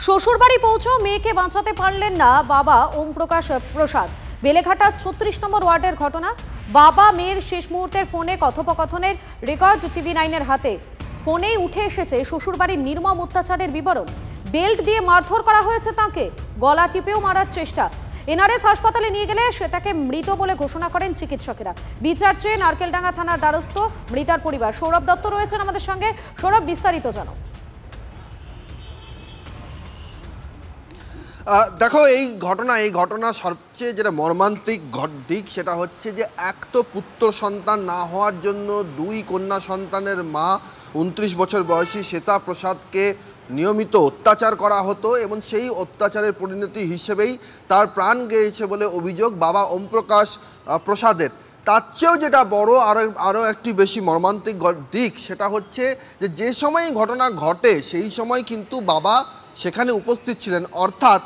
শ্বশুরবাড়ি পৌঁছেও মেয়েকে বাঁচাতে পারলেন না বাবা ওম প্রকাশ প্রসাদ। বেলেঘাটা ৩৬ নম্বর ওয়ার্ডের ঘটনা। বাবা মেয়ের শেষ মুহূর্তের ফোনে কথোপকথনের রেকর্ড TV9-এর হাতে। ফোনেই উঠে এসেছে শ্বশুরবাড়ির নির্মম অত্যাচারের বিবরণ। বেল্ট দিয়ে মারধর করা হয়েছে তাকে, গলা টিপেও মারার চেষ্টা। এনআরএস হাসপাতালে নিয়ে গেলে সেটাকে মৃত বলে ঘোষণা করেন চিকিৎসকেরা। বিচার চেয়ে নারকেলডাঙ্গা থানার দ্বারস্থ মৃতার পরিবার। সৌরভ দত্ত রয়েছেন আমাদের সঙ্গে। সৌরভ, বিস্তারিত জানো। দেখো, এই ঘটনা সবচেয়ে যেটা মর্মান্তিক দিক সেটা হচ্ছে যে এক তো পুত্র সন্তান না হওয়ার জন্য দুই কন্যা সন্তানের মা 29 বছর বয়সী শ্বেতা প্রসাদকে নিয়মিত অত্যাচার করা হতো এবং সেই অত্যাচারের পরিণতি হিসেবেই তার প্রাণ গিয়েছে বলে অভিযোগ বাবা ওম প্রকাশ প্রসাদের। তার চেয়েও যেটা বড় আরও একটি বেশি মর্মান্তিক দিক সেটা হচ্ছে যে সময় ঘটনা ঘটে সেই সময় কিন্তু বাবা সেখানে উপস্থিত ছিলেন। অর্থাৎ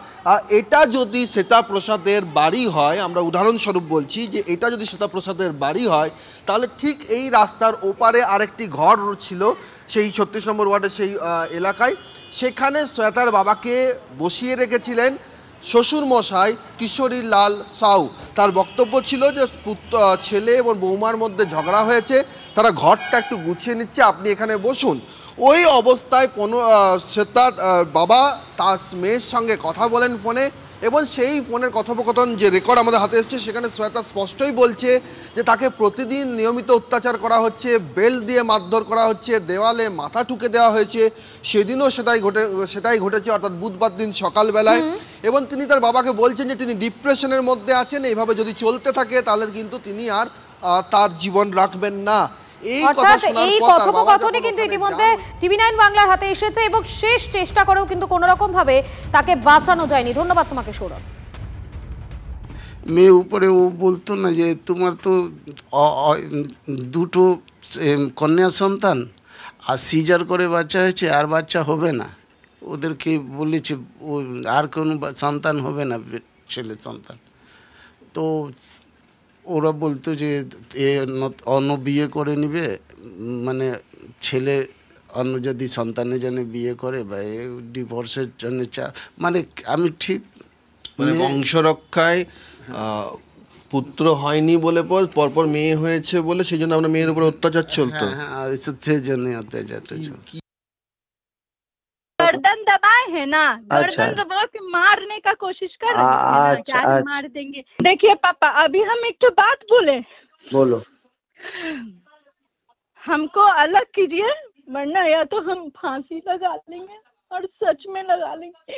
এটা যদি শ্বেতা প্রসাদের বাড়ি হয়, আমরা উদাহরণস্বরূপ বলছি যে এটা যদি শ্বেতা প্রসাদের বাড়ি হয়, তাহলে ঠিক এই রাস্তার ওপারে আরেকটি ঘর ছিল সেই 36 নম্বর ওয়ার্ডের সেই এলাকায়। সেখানে শ্বেতার বাবাকে বসিয়ে রেখেছিলেন শ্বশুরমশাই কিশোরী লাল সাউ। তার বক্তব্য ছিল যে ছেলে এবং বৌমার মধ্যে ঝগড়া হয়েছে, তারা ঘরটা একটু গুছিয়ে নিচ্ছে, আপনি এখানে বসুন। ওই অবস্থায় শ্বেতার বাবা তার মেয়ের সঙ্গে কথা বলেন ফোনে, এবং সেই ফোনের কথোপকথন যে রেকর্ড আমাদের হাতে এসছে সেখানে শ্বেতা স্পষ্টই বলছে যে তাকে প্রতিদিন নিয়মিত অত্যাচার করা হচ্ছে, বেল্ট দিয়ে মারধর করা হচ্ছে, দেওয়ালে মাথা ঠুকে দেওয়া হয়েছে। সেদিনও সেটাই ঘটেছে, অর্থাৎ বুধবার দিন সকালবেলায়। এবং তিনি তার বাবাকে বলছেন যে তিনি ডিপ্রেশনের মধ্যে আছেন, এইভাবে যদি চলতে থাকে তাহলে কিন্তু তিনি আর তার জীবন রাখবেন না। এই কথোপকথনে কিন্তু ইতিমধ্যে TV9 বাংলার হাতে এসেছে এবং শেষ চেষ্টা করেও কিন্তু কোনো রকম ভাবে তাকে বাঁচানো যায়নি। ধন্যবাদ তোমাকে সৌরভ। মেয়ে উপরে ও বলতো না যে তোমার তো দুটো কন্যা সন্তান আর সিজার করে বাচ্চা হয়েছে, আর বাচ্চা হবে না। ওদেরকে বলেছে আর কোনো সন্তান হবে না, ছেলে সন্তান। তো ওরা বলতো যে অন্য বিয়ে করে নিবে, মানে ছেলে অন্য যদি সন্তানের জন্য বিয়ে করে বা ডিভোর্সের জন্য মানে আমি ঠিক মানে বংশ রক্ষায় পুত্র হয়নি বলে পরপর মেয়ে হয়েছে বলে সেই জন্য আমরা মেয়ের উপর অত্যাচার চলতো। হ্যাঁ, সেই জন্য অত্যাচারটা চলতো। गर्दन दबाए है ना, गर्दन दबा के मारने का कोशिश कर रहे हैं ना, क्या मार देंगे। देखिए पापा, अभी हम एक तो बात बोलो, हमको अलग कीजिए, वरना या तो हम फांसी लगा लेंगे और सच में लगा लेंगे।